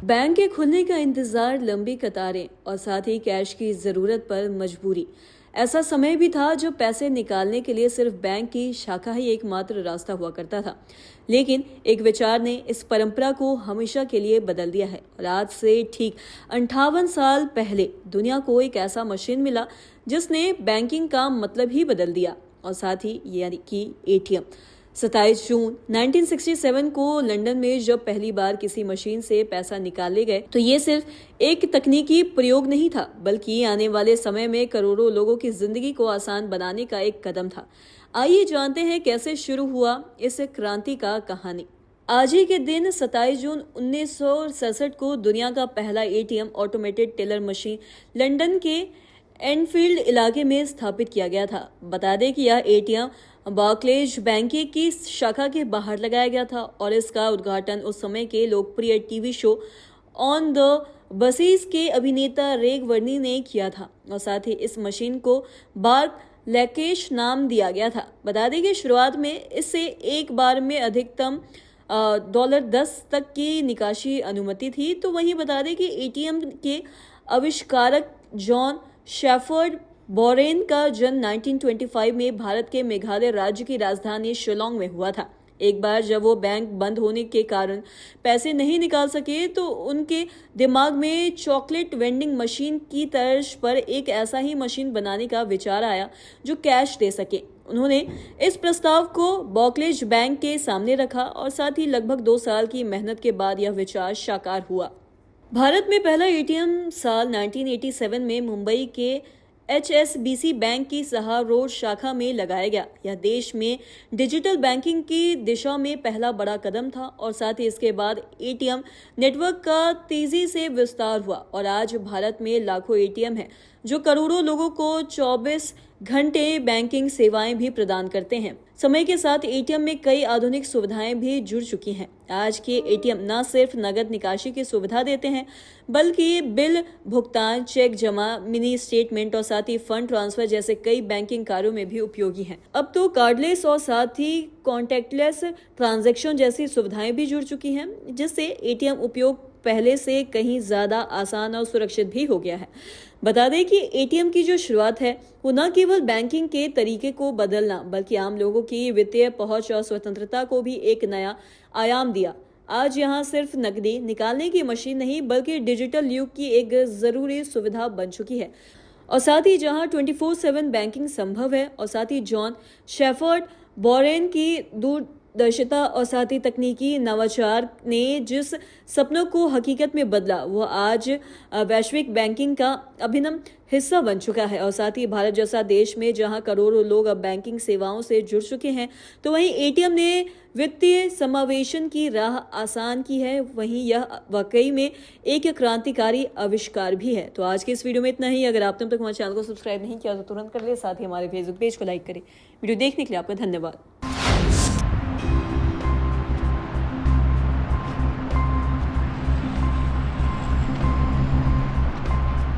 Bank के खुलने का इंतजार, लंबी कतारें और साथ ही कैश की जरूरत पर मजबूरी। ऐसा समय भी था जब पैसे निकालने के लिए सिर्फ बैंक की शाखा ही एकमात्र रास्ता हुआ करता था। लेकिन एक विचार ने इस परंपरा को हमेशा के लिए बदल दिया है और आज से ठीक 58 साल पहले दुनिया को एक ऐसा मशीन मिला जिसने बैंकिंग का मतलब ही बदल दिया, और साथ ही यानी कि एटीएम। 27 जून 1967 को लंदन में जब पहली बार किसी मशीन से पैसा निकाले गए तो ये सिर्फ एक तकनीकी प्रयोग नहीं था, बल्कि आने वाले समय में करोड़ों लोगों की जिंदगी को आसान बनाने का एक कदम था। आइए जानते हैं कैसे शुरू हुआ इस क्रांति का कहानी। आज ही के दिन 27 जून 1967 को दुनिया का पहला ATM automated teller machine London के एनफील्ड इलाके में स्थापित किया गया था। बता दें कि यह एटीएम बार्कलेज बैंक की शाखा के बाहर लगाया गया था और इसका उद्घाटन उस समय के लोकप्रिय TV show on the buses के अभिनेता रेग वर्नी ने किया था, और साथ ही इस मशीन को बार्क लैकेश नाम दिया गया था। बता दें कि शुरुआत में इससे एक बार में अधिकतम $10 तक की निकासी अनुमति थी। तो वहीं बता दें कि एटीएम के आविष्कारक जॉन शेफर्ड बोरेन का जन्म 1925 में भारत के मेघालय राज्य की राजधानी शिलोंग में हुआ था। एक बार जब वो बैंक बंद होने के कारण पैसे नहीं निकाल सके तो उनके दिमाग में चॉकलेट वेंडिंग मशीन की तर्ज पर एक ऐसा ही मशीन बनाने का विचार आया जो कैश दे सके। उन्होंने इस प्रस्ताव को बार्कलेज बैंक के सामने रखा और साथ ही लगभग 2 साल की मेहनत के बाद यह विचार साकार हुआ। भारत में पहला एटीएम साल 1987 में मुंबई के HSBC बैंक की सहार रोड शाखा में लगाया गया। यह देश में डिजिटल बैंकिंग की दिशा में पहला बड़ा कदम था और साथ ही इसके बाद एटीएम नेटवर्क का तेजी से विस्तार हुआ और आज भारत में लाखों एटीएम हैं जो करोड़ों लोगों को 24 घंटे बैंकिंग सेवाएं भी प्रदान करते हैं। समय के साथ एटीएम में कई आधुनिक सुविधाएं भी जुड़ चुकी हैं। आज के एटीएम न सिर्फ नगद निकासी की सुविधा देते हैं, बल्कि बिल भुगतान, चेक जमा, मिनी स्टेटमेंट और साथ ही फंड ट्रांसफर जैसे कई बैंकिंग कार्यों में भी उपयोगी हैं। अब तो कार्डलेस और साथ ही कॉन्टैक्टलेस ट्रांजैक्शन जैसी सुविधाएं भी जुड़ चुकी हैं, जिससे एटीएम उपयोग पहले से कहीं ज्यादा आसान और सुरक्षित भी हो गया है। बता दें कि एटीएम की जो शुरुआत है वो न केवल बैंकिंग के तरीके को बदलना बल्कि आम लोगों की वित्तीय पहुंच और स्वतंत्रता को भी एक नया आयाम दिया। आज यहाँ सिर्फ नकदी निकालने की मशीन नहीं बल्कि डिजिटल युग की एक जरूरी सुविधा बन चुकी है, और साथ ही जहाँ 24/7 बैंकिंग संभव है और साथ ही जॉन शेफर्ड बोरेन की दूरदर्शिता और साथ ही तकनीकी नवाचार ने जिस सपनों को हकीकत में बदला वो आज वैश्विक बैंकिंग का अभिन्न हिस्सा बन चुका है। और साथ ही भारत जैसा देश में जहां करोड़ों लोग अब बैंकिंग सेवाओं से जुड़ चुके हैं, तो वहीं एटीएम ने वित्तीय समावेशन की राह आसान की है। वहीं यह वाकई में एक क्रांतिकारी आविष्कार भी है। तो आज के इस वीडियो में इतना ही। अगर आपने अब तक हमारे चैनल को सब्सक्राइब नहीं किया तो तुरंत कर ले, साथ ही हमारे फेसबुक पेज को लाइक करें। वीडियो देखने के लिए आपका धन्यवाद।